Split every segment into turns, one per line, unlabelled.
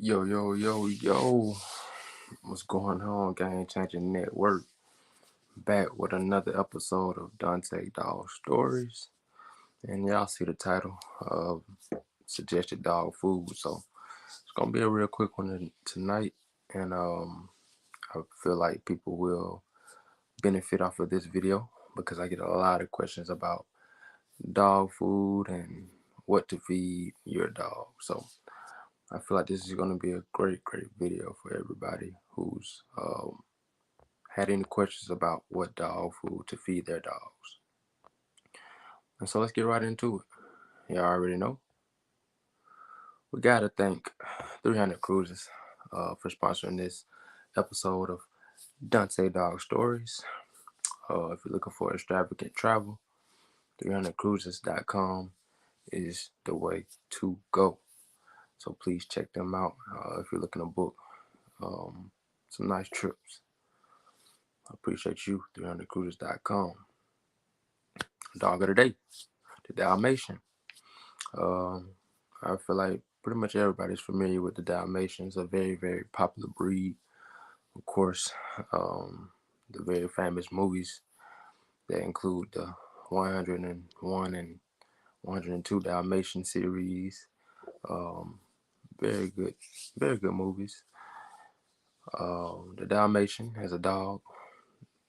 Yo, yo, yo, yo. What's going on, Game Changing Network? Back with another episode of Donte Dog Stories. And y'all see the title of Suggested Dog Food. So it's going to be a real quick one tonight. And I feel like people will benefit off of this video because I get a lot of questions about dog food and what to feed your dog. So I feel like this is going to be a great video for everybody who's had any questions about what dog food to feed their dogs. And so let's get right into it. Y'all already know. We got to thank 300 Cruises for sponsoring this episode of Dante Dog Stories. If you're looking for extravagant travel, 300cruises.com is the way to go. So please check them out if you're looking to book some nice trips. I appreciate you, 300cruises.com. Dog of the day, the Dalmatian. I feel like pretty much everybody's familiar with the Dalmatian. It's a very popular breed. Of course, the very famous movies that include the 101 and 102 Dalmatian series. Um, very good movies. The Dalmatian has a dog,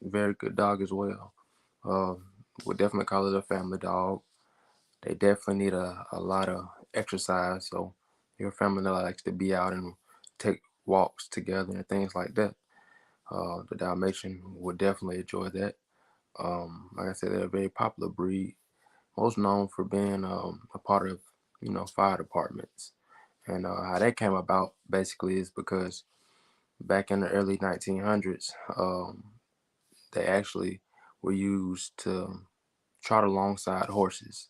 very good dog as well. Would definitely call it a family dog. They definitely need a lot of exercise. So your family that likes to be out and take walks together and things like that, the Dalmatian would definitely enjoy that. Like I said, they're a very popular breed, most known for being a part of fire departments. And how that came about basically is because back in the early 1900s, they actually were used to trot alongside horses,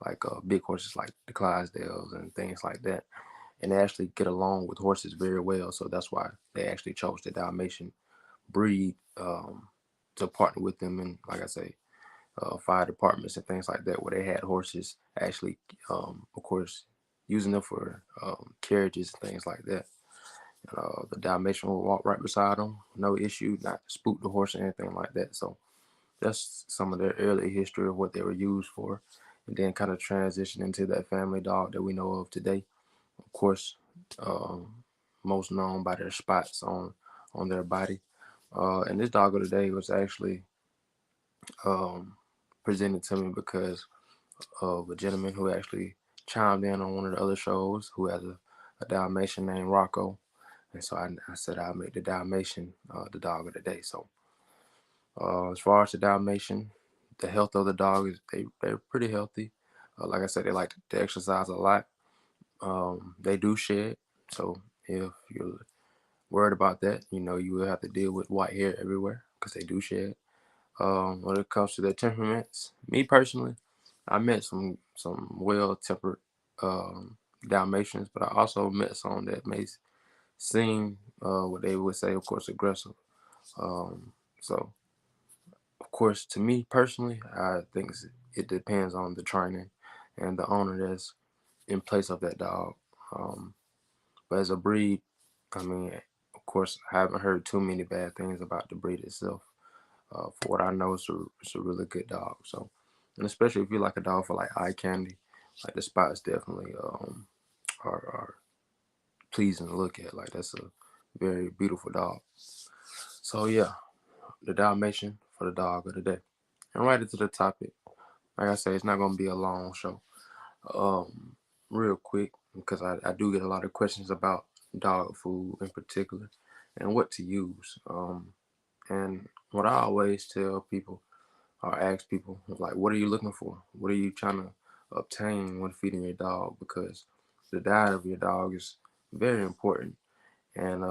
like big horses like the Clydesdales and things like that. And they actually get along with horses very well. So that's why they actually chose the Dalmatian breed to partner with them. And like I say, fire departments and things like that, where they had horses actually, of course, using them for carriages and things like that. The Dalmatian will walk right beside them, no issue, not to spook the horse or anything like that. So that's some of their early history of what they were used for, and then kind of transition into that family dog that we know of today. Of course, most known by their spots on their body. And this dog of the day was actually um, presented to me because of a gentleman who actually chimed in on one of the other shows who has a Dalmatian named Rocco. And so I said I'll make the Dalmatian the dog of the day. So as far as the Dalmatian, the health of the dog is they're pretty healthy. Like I said, they like to exercise a lot. They do shed, so if you're worried about that, you will have to deal with white hair everywhere because they do shed. When it comes to their temperaments, me personally, I met some well-tempered Dalmatians, but I also met some that may seem what they would say, of course, aggressive. So of course, to me personally, I think it depends on the training and the owner that's in place of that dog. Um, but as a breed, I mean, of course, I haven't heard too many bad things about the breed itself. For what I know, it's a really good dog. So, and especially if you like a dog for like eye candy, like the spots definitely are pleasing to look at. Like that's a very beautiful dog. So yeah, the Dalmatian for the dog of the day. And right into the topic. Like I say, it's not gonna be a long show. Um, Real quick, because I do get a lot of questions about dog food in particular and what to use. And what I always tell people or ask people, like, what are you looking for? What are you trying to obtain when feeding your dog? Because the diet of your dog is very important. And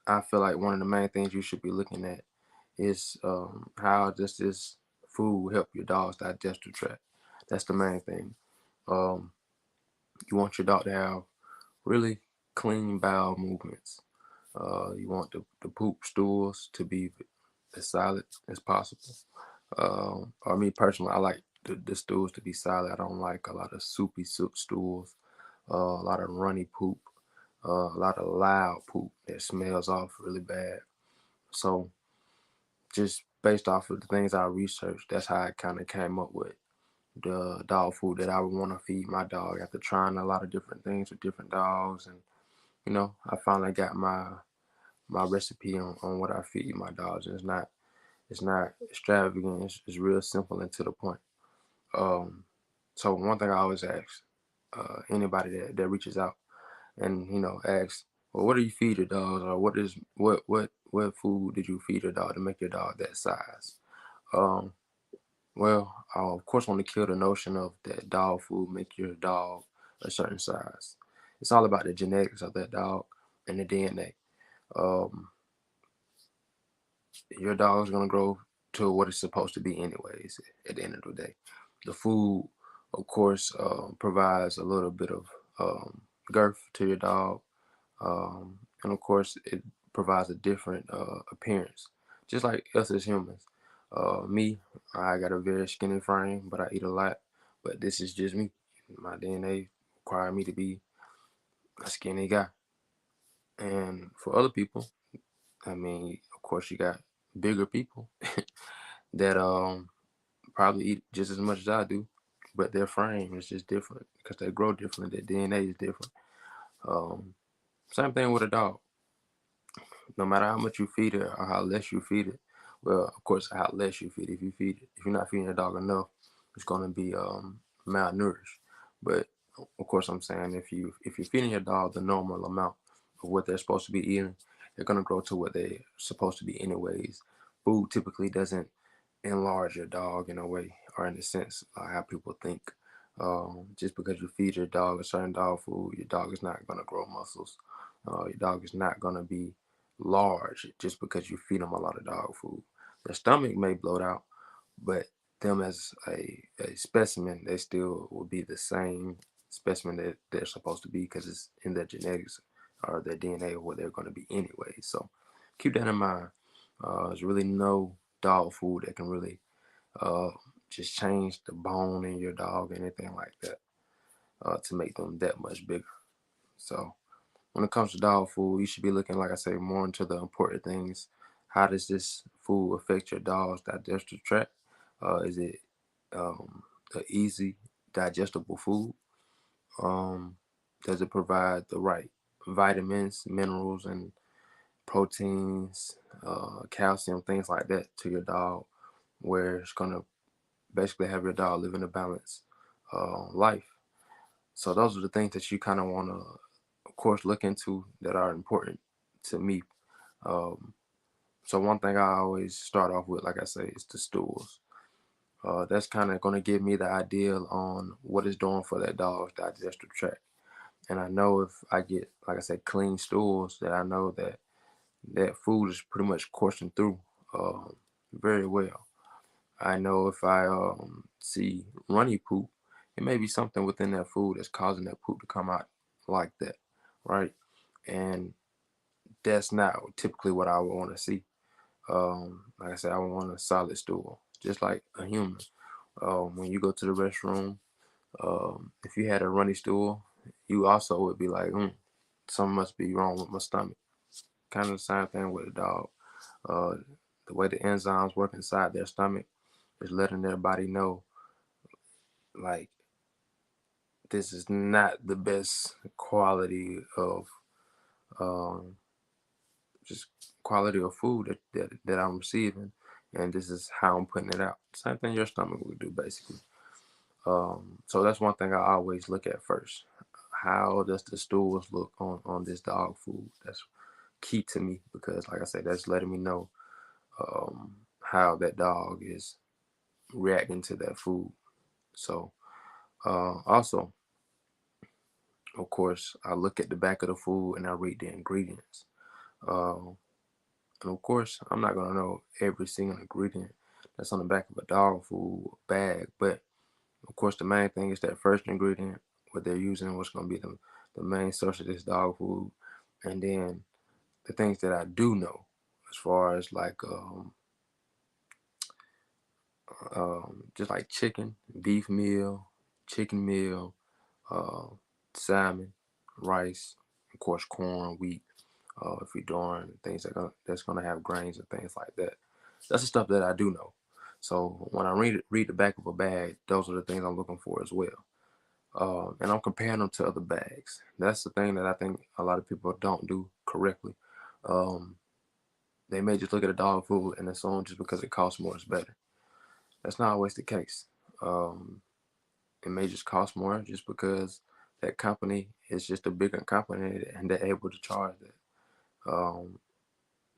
I feel like one of the main things you should be looking at is how does this food help your dog's digestive tract? That's the main thing. Um, you want your dog to have really clean bowel movements. You want the poop stools to be as solid as possible. Or me personally, I like the stools to be solid. I don't like a lot of soupy stools, a lot of runny poop. a lot of loud poop that smells off really bad. So just based off of the things I researched, that's how I kind of came up with the dog food that I would want to feed my dog after trying a lot of different things with different dogs. And I finally got my recipe on what I feed my dogs. And it's not extravagant. It's real simple and to the point. Um, so one thing I always ask anybody that reaches out and asks, well, what do you feed your dogs, or what food did you feed your dog to make your dog that size? Um, well, I of course want to kill the notion of that dog food make your dog a certain size. It's all about the genetics of that dog and the DNA. Um, your dog's gonna grow to what it's supposed to be anyways. At the end of the day, the food, of course, provides a little bit of girth to your dog, and of course, it provides a different appearance, just like us as humans. Me, I got a very skinny frame, but I eat a lot. But this is just me. My DNA require me to be a skinny guy. And for other people, I mean, of course, you got bigger people that probably eat just as much as I do, but their frame is just different because they grow different. Their DNA is different. Um, Same thing with a dog. No matter how much you feed it or how less you feed it, well, of course, how less you feed it. If you're not feeding a dog enough, it's gonna be malnourished. But of course, I'm saying if you're feeding your dog the normal amount of what they're supposed to be eating, they're gonna grow to what they're supposed to be anyways. Food typically doesn't enlarge your dog in a way or in a sense how people think. Just because you feed your dog a certain dog food, your dog is not gonna grow muscles. Your dog is not gonna be large just because you feed them a lot of dog food. Their stomach may bloat out, but them as a specimen, they still will be the same specimen that they're supposed to be because it's in their genetics or their DNA or what they're going to be anyway. So keep that in mind. There's really no dog food that can really uh, just change the bone in your dog or anything like that to make them that much bigger. So when it comes to dog food, you should be looking, like I say, more into the important things. How does this food affect your dog's digestive tract? Is it an easy digestible food? Um, does it provide the right vitamins, minerals, and proteins, calcium, things like that to your dog, where it's gonna basically have your dog living a balanced life? So those are the things that you kind of want to, of course, look into that are important to me. Um, so one thing I always start off with, like I say, is the stools. That's kind of going to give me the ideal on what it's doing for that dog's digestive tract. And I know if I get, like I said, clean stools, that I know that that food is pretty much coursing through very well. I know if I see runny poop, it may be something within that food that's causing that poop to come out like that, right? And that's not typically what I would want to see. Like I said, I would want a solid stool, just like a human. When you go to the restroom, if you had a runny stool, you also would be like, something must be wrong with my stomach. Kind of the same thing with a dog. Uh, the way the enzymes work inside their stomach is letting their body know, like, this is not the best quality of um, just quality of food that I'm receiving, and this is how I'm putting it out. Same thing your stomach would do, basically. So that's one thing I always look at first. How does the stools look on this dog food? That's key to me because, like I said, that's letting me know how that dog is reacting to that food. So, also, of course, I look at the back of the food and I read the ingredients. Um, and of course, I'm not gonna know every single ingredient that's on the back of a dog food bag, but of course, the main thing is that first ingredient, what they're using, what's gonna be the main source of this dog food, and then the things that I do know, as far as like just like chicken, beef meal, chicken meal, uh, salmon, rice, course, corn, wheat. If you're doing things that's gonna have grains and things like that, that's the stuff that I do know. So when I read the back of a bag, those are the things I'm looking for as well. And I'm comparing them to other bags. That's the thing that I think a lot of people don't do correctly. Um, they may just look at a dog food and assume just because it costs more, it's better. That's not always the case. Um, it may just cost more just because that company is just a bigger company and they're able to charge that.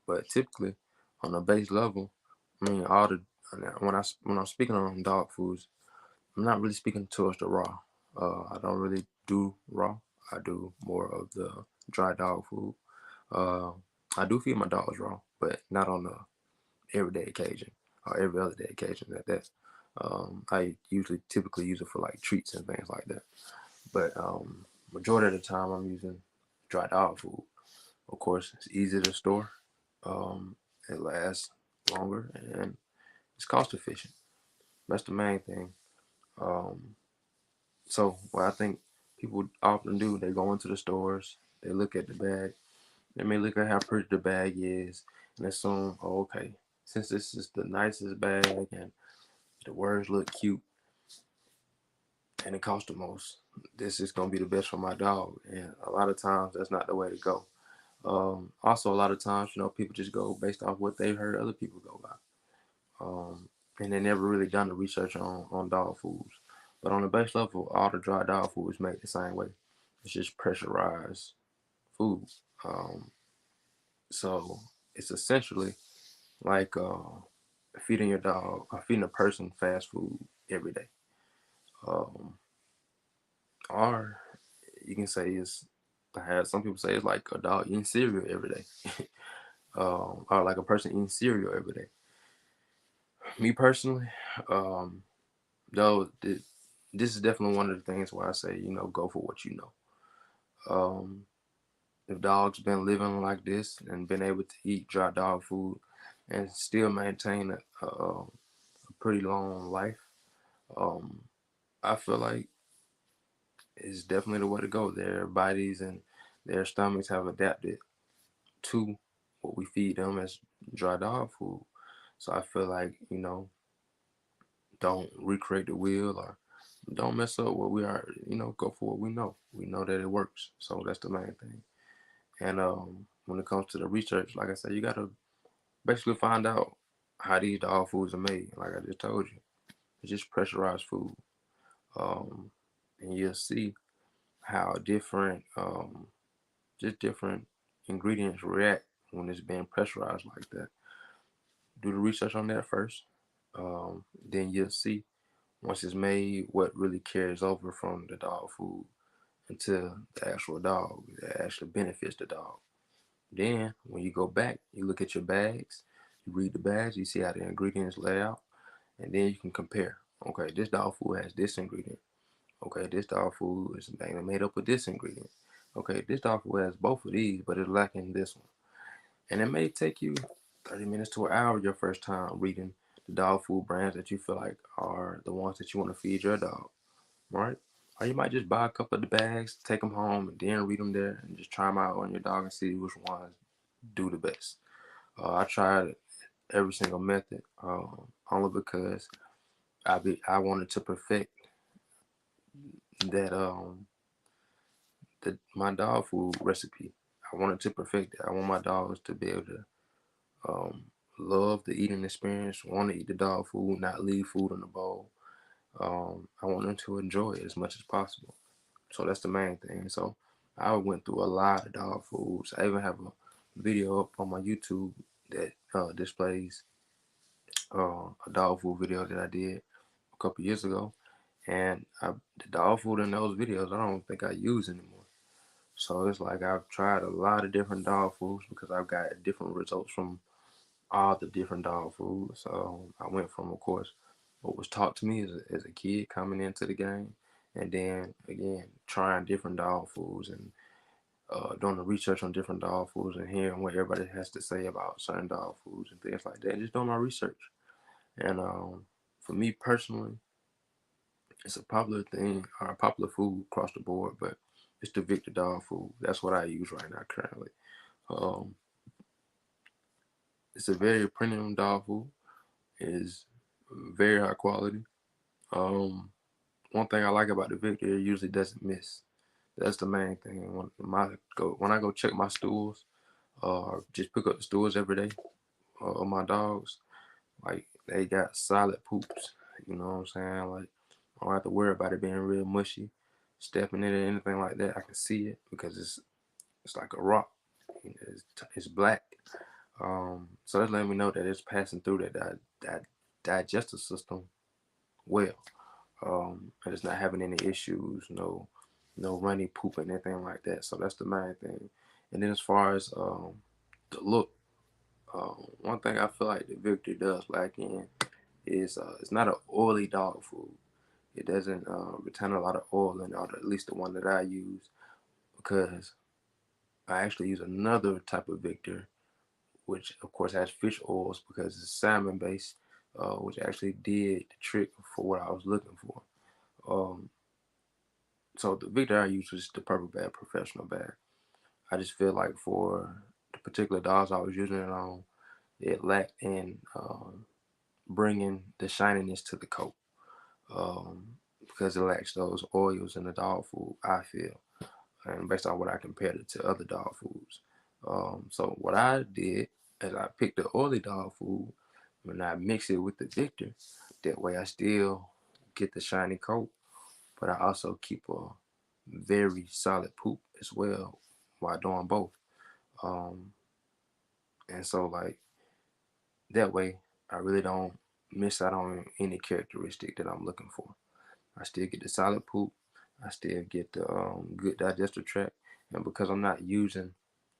But typically, on a base level, I mean, all the when I'm speaking on dog foods, I'm not really speaking towards the raw. I don't really do raw. I do more of the dry dog food. Uh, I do feed my dogs raw, but not on a everyday occasion or every other day occasion. I usually typically use it for like treats and things like that. But majority of the time, I'm using dry dog food. Of course, it's easy to store. Um, it lasts longer and it's cost efficient. That's the main thing. Um, so what I think people often do, they go into the stores, they look at the bag, they may look at how pretty the bag is, and assume, oh, okay, since this is the nicest bag and the words look cute and it costs the most, this is gonna be the best for my dog. And a lot of times that's not the way to go. Also, a lot of times, people just go based off what they've heard other people go by. And they never really done the research on dog foods. But on the base level, all the dry dog food is made the same way. It's just pressurized food. Um, so it's essentially like feeding your dog or feeding a person fast food every day. Um, or you can say it's, I had some people say it's like a dog eating cereal every day. Or like a person eating cereal every day. Me personally, um, though, this is definitely one of the things where I say, go for what you know. Um, if dogs been living like this and been able to eat dry dog food and still maintain a pretty long life, um, I feel like it's definitely the way to go. Their bodies and their stomachs have adapted to what we feed them as dry dog food. So I feel like, don't recreate the wheel or don't mess up what we are, go for what we know. We know that it works. So that's the main thing. And when it comes to the research, like I said, you got to basically find out how these dog foods are made. Like I just told you, it's just pressurized food. Um, and you'll see how just different ingredients react when it's being pressurized like that. Do the research on that first. Then you'll see once it's made what really carries over from the dog food into the actual dog that actually benefits the dog. Then when you go back, you look at your bags, you read the bags, you see how the ingredients lay out, and then you can compare. Okay, this dog food has this ingredient. Okay, this dog food is mainly made up with this ingredient. Okay, this dog food has both of these, but it's lacking this one. And it may take you 30 minutes to an hour your first time reading the dog food brands that you feel like are the ones that you want to feed your dog, right? Or you might just buy a couple of the bags, take them home, and then read them there and just try them out on your dog and see which ones do the best. I tried every single method, only because I wanted to perfect that my dog food recipe. I wanted to perfect it. I want my dogs to be able to um, love the eating experience, want to eat the dog food, not leave food in the bowl. I want them to enjoy it as much as possible. So that's the main thing. So I went through a lot of dog foods. I even have a video up on my YouTube that displays a dog food video that I did a couple years ago. And the dog food in those videos, I don't think I use anymore. So it's like I've tried a lot of different dog foods because I've got different results from all the different dog foods. So I went from, of course, what was taught to me as a kid coming into the game, and then again trying different dog foods and doing the research on different dog foods and hearing what everybody has to say about certain dog foods and things like that. And just doing my research. And for me personally, it's a popular thing or a popular food across the board, but It's the Victor dog food. That's what I use right now currently. Um, it's a very premium dog food. It is very high quality. Um, One thing I like about the Victor, it usually doesn't miss. That's the main thing. When I go check my stools, just pick up the stools every day of my dogs, like they got solid poops. You know what I'm saying? Like I don't have to worry about it being real mushy, stepping in it or anything like that. I can see it because it's like a rock. It's black. So that's letting me know that it's passing through that digestive system well. And it's not having any issues, no runny poop and anything like that. So that's the main thing. And then as far as the look, one thing I feel like the Victor does lack in is it's not an oily dog food. It doesn't retain a lot of oil in it, or at least the one that I use, because I actually use another type of Victor, which of course has fish oils because it's salmon based, which actually did the trick for what I was looking for. Um, so the Victor I use was the purple bag professional bag. I just feel like for the particular dogs I was using it on, it lacked in bringing the shininess to the coat, because it lacks those oils in the dog food, I feel, and based on what I compared it to other dog foods. So what I did is I picked the oily dog food and I mix it with the Victor. That way I still get the shiny coat, but I also keep a very solid poop as well while doing both. Um, and so like that way I really don't miss out on any characteristic that I'm looking for. I still get the solid poop. I still get the good digestive tract. And because I'm not using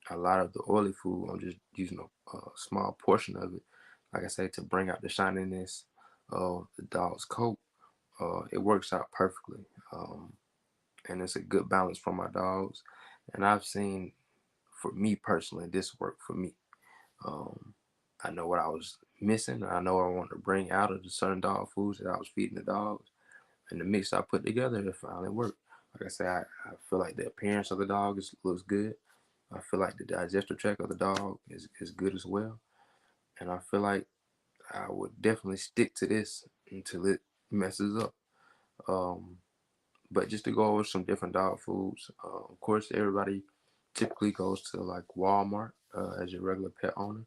a lot of the oily food, I'm just using a small portion of it, like I say, to bring out the shininess of the dog's coat. It works out perfectly. And it's a good balance for my dogs. And I've seen, for me personally, this worked for me. Um, I know what I was missing. I know what I wanted to bring out of the certain dog foods that I was feeding the dogs, and the mix I put together, it finally worked. Like I said, I feel like the appearance of the dog looks good. I feel like the digestive tract of the dog is good as well. And I feel like I would definitely stick to this until it messes up. Um, but just to go over some different dog foods, of course, everybody typically goes to like Walmart as your regular pet owner.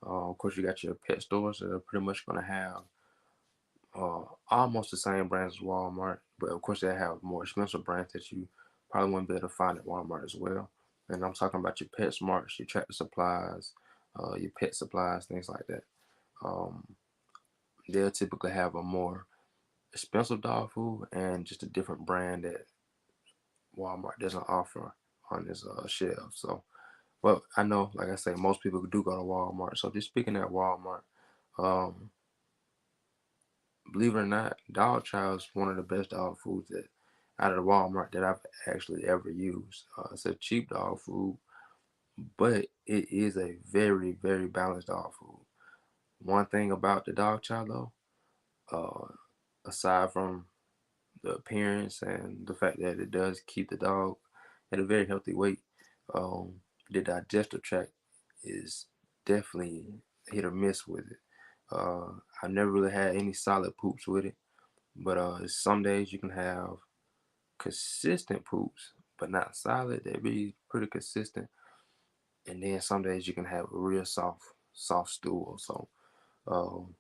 Of course, you got your pet stores that are pretty much going to have almost the same brands as Walmart, but of course they have more expensive brands that you probably wouldn't be able to find at Walmart as well. And I'm talking about your Pet Smarts, your Tractor Supplies, your pet supplies, things like that. Um, they'll typically have a more expensive dog food and just a different brand that Walmart doesn't offer on its shelf. So, well, I know, like I say, most people do go to Walmart. So just speaking at Walmart, um, believe it or not, Dog Chow is one of the best dog foods that out of the Walmart that I've actually ever used. It's a cheap dog food, but it is a very, very balanced dog food. One thing about the Dog Chow though, uh, aside from the appearance and the fact that it does keep the dog at a very healthy weight, um, the digestive tract is definitely hit or miss with it. I never really had any solid poops with it. But some days you can have consistent poops, but not solid. They be pretty consistent. And then some days you can have a real soft stool. So um,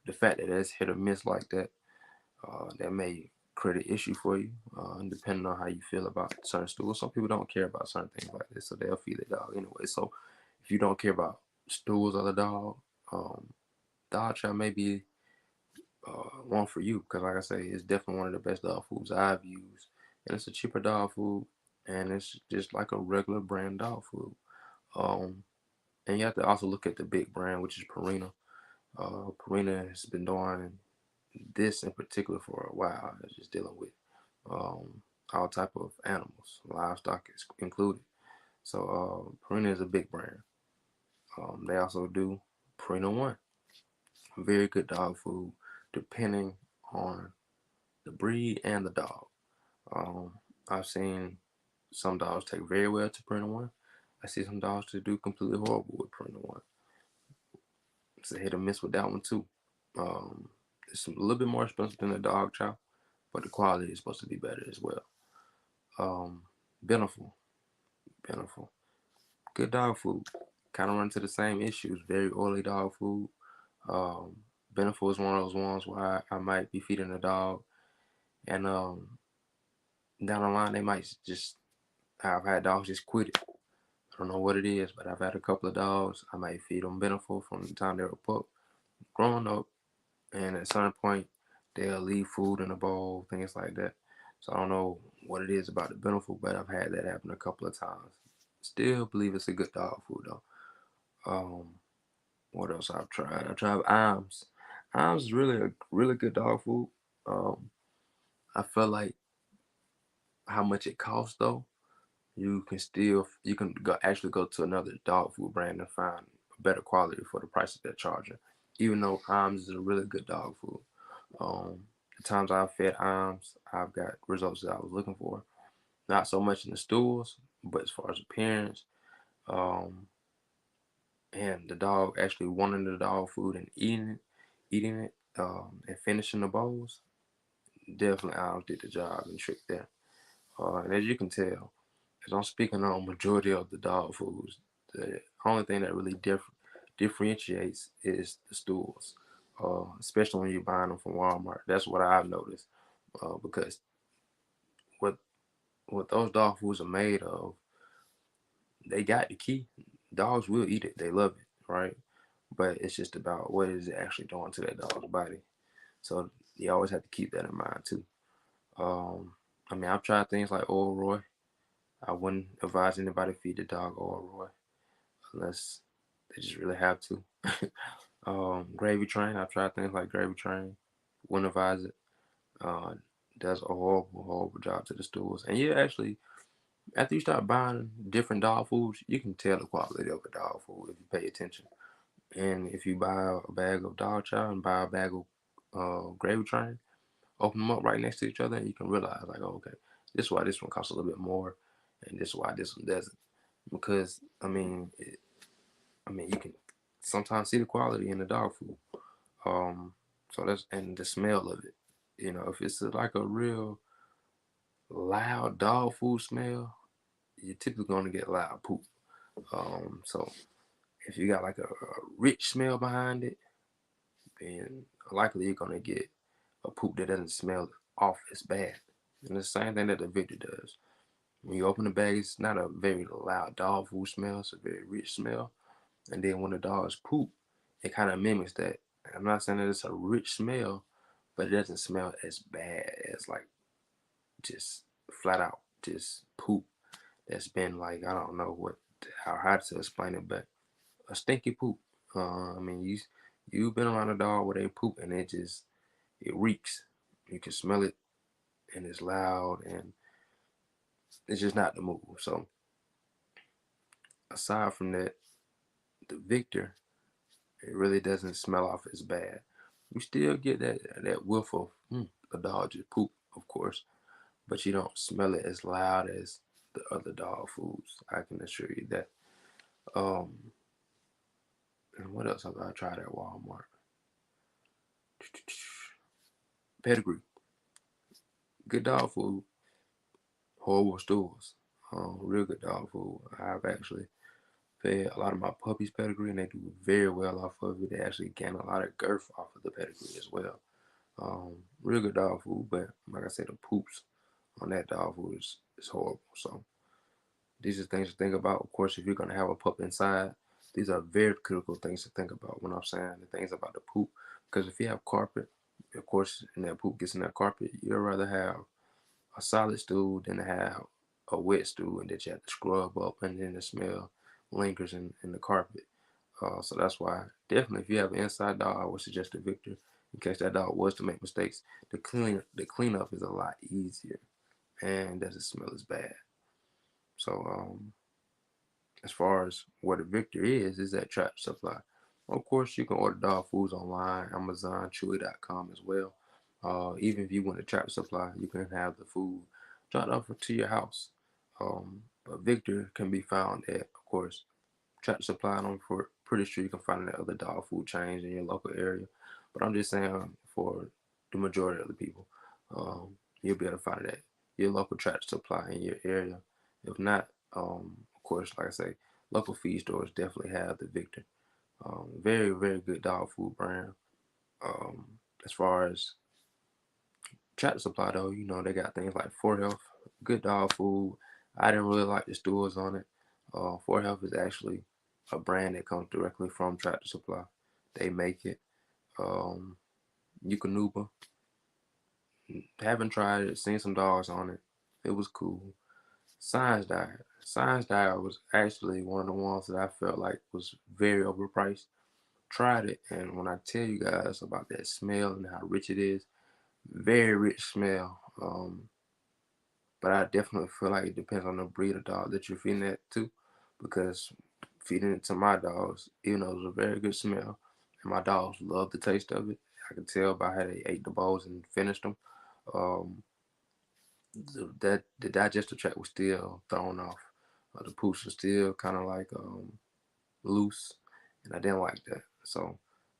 the fact that it's hit or miss like that, that may create an issue for you, depending on how you feel about certain stools. Some people don't care about certain things like this, so they'll feed the dog anyway. So if you don't care about stools of the dog, um, dog chow may be one for you because, like I say, it's definitely one of the best dog foods I've used, and it's a cheaper dog food, and it's just like a regular brand dog food. Um, and you have to also look at the big brand, which is Purina. Purina has been doing this in particular for a while. It's just dealing with all type of animals, livestock is included. So Purina is a big brand. They also do Purina One, very good dog food, depending on the breed and the dog. Um, I've seen Some dogs take very well to Purina One. I see some dogs that do completely horrible with Purina One. It's a hit or miss with that one too. It's a little bit more expensive than a dog chow, but the quality is supposed to be better as well. Um, Beneful, Beneful, good dog food. Kind of run into the same issues. Very oily dog food. Um, Beneful is one of those ones where I might be feeding a dog, and down the line they might just. I've had dogs just quit it. I don't know what it is, but I've had a couple of dogs. I might feed them Beneful from the time they were pup, growing up, and at some point they'll leave food in a bowl, things like that. So I don't know what it is about the Beneful, but I've had that happen a couple of times. Still believe it's a good dog food though. Um, what else I've tried? I tried Iams. Iams is really a really good dog food. Um, I feel like how much it costs though. You can go actually go to another dog food brand and find better quality for the prices they're charging. Even though Iams is a really good dog food. Um, the times I've fed Iams, I've got results that I was looking for. Not so much in the stools, but as far as appearance, um, and the dog actually wanting the dog food and eating it, and finishing the bowls. Definitely, Iams did the job and trick there. And as you can tell, as I'm speaking on majority of the dog foods, the only thing that really differentiates is the stools, especially when you're buying them from Walmart. That's what I've noticed, because what what those dog foods are made of, they got the key. Dogs will eat it. They love it, right? But it's just about what is it actually doing to that dog's body. So you always have to keep that in mind too. Um, I mean, I've tried things like Oil Roy. I wouldn't advise anybody to feed the dog Oil Roy unless they just really have to. Gravy Train. I've tried things like Gravy Train. Wouldn't advise it. Uh, does a horrible job to the stools. And yeah, actually, after you start buying different dog foods, you can tell the quality of a dog food if you pay attention. And if you buy a bag of dog chow and buy a bag of Gravy Train, open them up right next to each other, and you can realize like, oh, okay, this is why this one costs a little bit more, and this is why this one doesn't. Because I mean, you can sometimes see the quality in the dog food. Um, so that's and the smell of it. You know, if it's like a real loud dog food smell, you're typically going to get loud poop. So if you got like a rich smell behind it, then likely you're going to get a poop that doesn't smell off as bad. And the same thing that the Victor does. When you open the bag, it's not a very loud dog food smell. It's a very rich smell. And then when the dogs poop, it kind of mimics that. I'm not saying that it's a rich smell, but it doesn't smell as bad as like just flat out just poop that's been like, I don't know how to explain it, but a stinky poop. I mean, you've been around a dog where they poop and it reeks. You can smell it and it's loud and it's just not the move. So aside from that, the Victor, it really doesn't smell off as bad. You still get that whiff of a dog just poop, of course, but you don't smell it as loud as the other dog foods. I can assure you that. Um, and what else have I tried at Walmart? Pedigree, good dog food, horrible stools. Real good dog food. I've actually fed a lot of my puppies pedigree, and they do very well off of it. They actually gain a lot of girth off of the pedigree as well. Real good dog food, but like I said, the poops on that dog food is horrible. So these are things to think about. Of course, if you're gonna have a pup inside, these are very critical things to think about when I'm saying the things about the poop. Because if you have carpet, of course, and that poop gets in that carpet, you'd rather have a solid stool than to have a wet stool and that you have to scrub up and then the smell lingers in the carpet. So that's why definitely if you have an inside dog, I would suggest the Victor in case that dog was to make mistakes. The cleanup is a lot easier and doesn't smell as bad. So as far as what a Victor is at Tractor Supply. Of course, you can order dog foods online, Amazon, Chewy.com as well. Even if you want to Tractor Supply, you can have the food dropped off to your house. But Victor can be found at, of course, Tractor Supply. And I'm pretty sure you can find it at other dog food chains in your local area. But I'm just saying for the majority of the people, you'll be able to find it at your local Tractor Supply in your area. If not, of course, like I say, local feed stores definitely have the Victor. Very, very good dog food brand. As far as Tractor Supply, though, they got things like 4Health, good dog food. I didn't really like the stores on it. 4Health is actually a brand that comes directly from Tractor Supply. They make it. Um, Eukanuba, haven't tried it, seen some dogs on it. It was cool. Science Diet. Science Diet was actually one of the ones that I felt like was very overpriced. Tried it, and when I tell you guys about that smell and how rich it is, very rich smell. But I definitely feel like it depends on the breed of dog that you're feeding it to, because feeding it to my dogs, even though it was a very good smell, and my dogs love the taste of it. I can tell by how they ate the bowls and finished them. Um, the digestive tract was still thrown off. The poops was still kind of like loose, and I didn't like that. So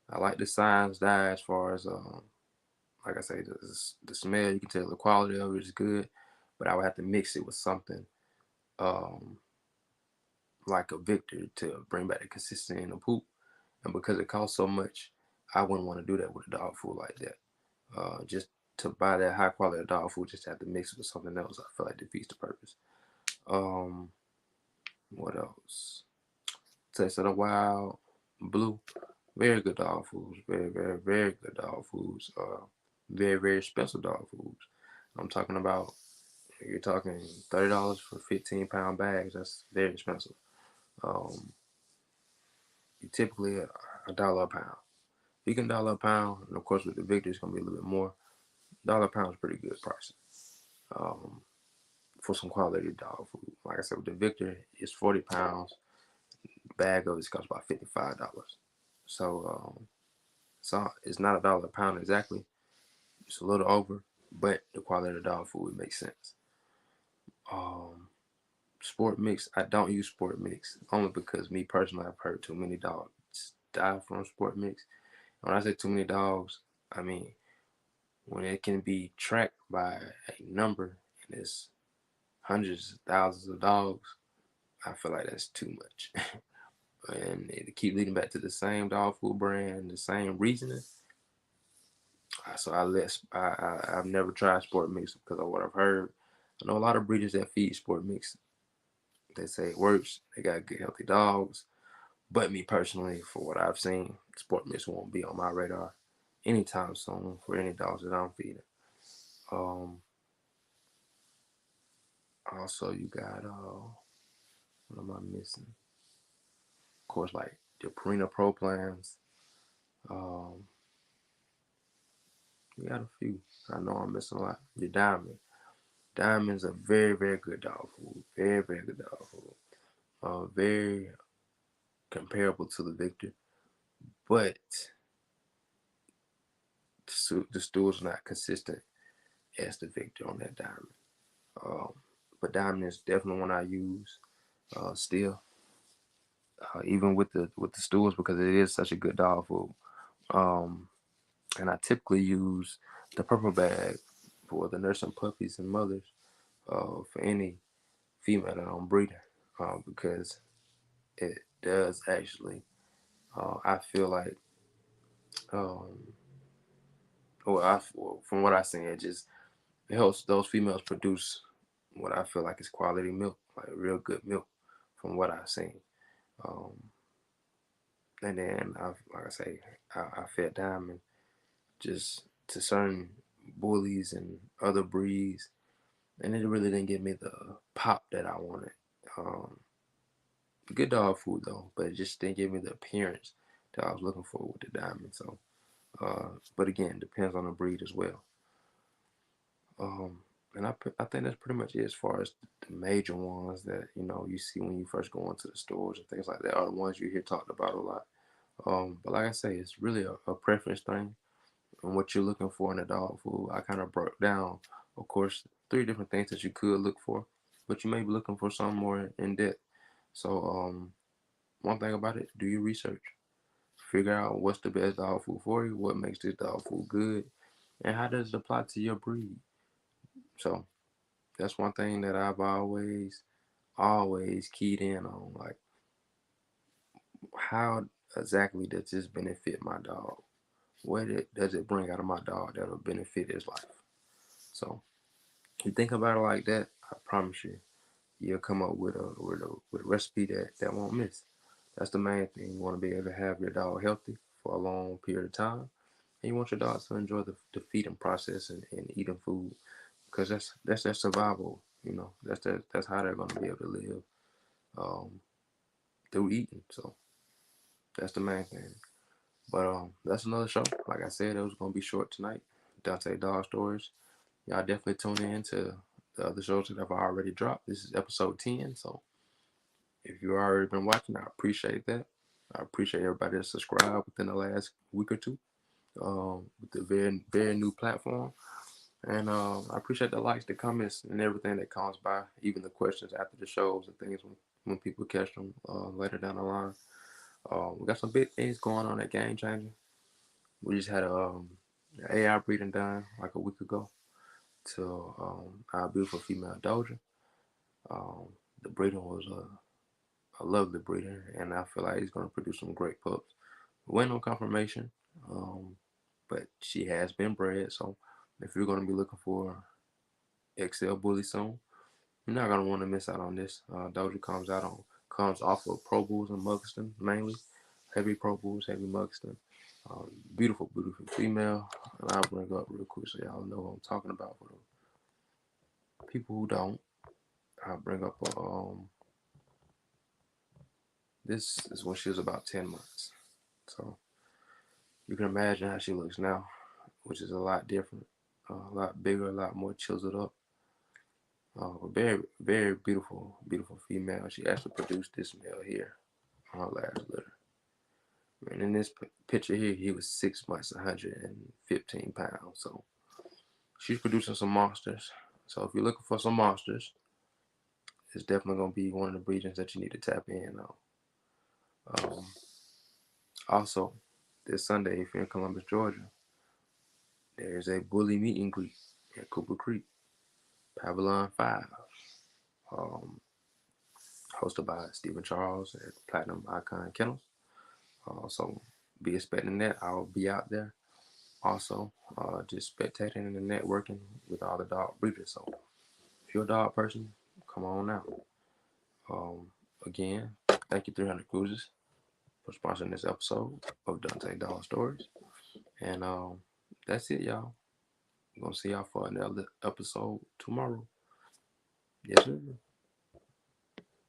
I like the science diet as far as like I say, the smell. You can tell the quality of it is good, but I would have to mix it with something um, like a Victor to bring back the consistency in the poop. And because it costs so much, I wouldn't want to do that with a dog food like that. Just to buy that high quality dog food, just have to mix it with something else. I feel like defeats the purpose. Um, what else? Taste of the Wild, Blue, very good dog foods. Very, very, very good dog foods. Very, very expensive dog foods. I'm talking about, you're talking $30 for 15-pound bags. That's very expensive. Um, you typically a dollar a pound. Vegan dollar a pound, and of course with the Victor it's gonna be a little bit more. Dollar a pound is pretty good price um, for some quality dog food. Like I said, with the Victor, it's 40 pounds. Bag of it costs about $55. So it's not a dollar a pound exactly. It's a little over, but the quality of the dog food makes sense. Um, Sport mix, I don't use sport mix only because me personally, I've heard too many dogs die from sport mix. When I say too many dogs, I mean when it can be tracked by a number and it's hundreds of thousands of dogs, I feel like that's too much. And it keep leading back to the same dog food brand, the same reasoning. So I've never tried sport mix because of what I've heard. I know a lot of breeders that feed sport mix. They say it works. They got good healthy dogs. But me personally, for what I've seen, sport mix won't be on my radar anytime soon for any dogs that I'm feeding. Um, Also, you got what am I missing? Of course, like your Purina Pro plans. Um, you got a few. I know I'm missing a lot. Your Diamond. Diamond's a very, very good dog food. Very, very good dog food. Very comparable to the Victor, but the stool's not consistent as the Victor on that Diamond. Um, but Diamond is definitely one I use still, even with the stools because it is such a good dog food. Um, and I typically use the purple bag for the nursing puppies and mothers for any female that I'm breeding because it does actually. I feel like, um, from what I've seen, it helps those females produce what I feel like is quality milk, like real good milk, from what I've seen. Um, and then like I say, I fed Diamond just to certain bullies and other breeds, and it really didn't give me the pop that I wanted. Um, Good dog food though, but it just didn't give me the appearance that I was looking for with the Diamond. So, but again, depends on the breed as well. Um, and I think that's pretty much it as far as the major ones that you see when you first go into the stores and things like that are the ones you hear talked about a lot. But like I say, it's really a preference thing and what you're looking for in a dog food. I kind of broke down, of course, 3 different things that you could look for. but you may be looking for something more in depth. So one thing about it, do your research. Figure out what's the best dog food for you, what makes this dog food good, and how does it apply to your breed. So that's one thing that I've always keyed in on. Like, how exactly does this benefit my dog? Does it bring out of my dog that'll benefit his life? So you think about it like that, I promise you, you'll come up with a recipe that won't miss. That's the main thing. You want to be able to have your dog healthy for a long period of time, and you want your dog to enjoy the feeding process and eating food, because that's their survival. That's how they're gonna be able to live, um, through eating. So that's the main thing. But that's another show. Like I said, it was gonna be short tonight. Donte Dog Stories. Y'all definitely tune in to the other shows that I've already dropped. This is episode 10. So if you've already been watching, I appreciate that. I appreciate everybody that subscribed within the last week or two, with the very new platform. And I appreciate the likes, the comments, and everything that comes by, even the questions after the shows and things when people catch them later down the line. We got some big things going on at Game Changer. We just had an AI breeding done like a week ago to our beautiful female Doja. Um, the breeder was a lovely breeder, and I feel like he's going to produce some great pups. We waiting on confirmation, um, but she has been bred. So if you're going to be looking for XL Bully soon, you're not going to want to miss out on this. Doja comes off of Pro Bulls and Mugston mainly, heavy Pro Bulls, heavy Mugston. Beautiful, beautiful female, and I'll bring her up real quick so y'all know what I'm talking about. For the people who don't, I'll bring up this is when she was about 10 months. So you can imagine how she looks now, which is a lot different, a lot bigger, a lot more chiseled up. Very, very beautiful, beautiful female. She actually produced this male here on her last litter. And in this picture here, he was 6 months, 115 pounds. So she's producing some monsters. So if you're looking for some monsters, it's definitely going to be one of the breedings that you need to tap in on. Also, this Sunday, if you're in Columbus, Georgia, there's a bully meet and greet at Cooper Creek, Pavilion 5, um, hosted by Stephen Charles at Platinum Icon Kennels. So be expecting that. I'll be out there. Also, just spectating and networking with all the dog breeders. So if you're a dog person, come on out. Um, Again, thank you 300 Cruises for sponsoring this episode of Donte Dog Stories. And that's it, y'all. I'm going to see y'all for another episode tomorrow. Yes, sir.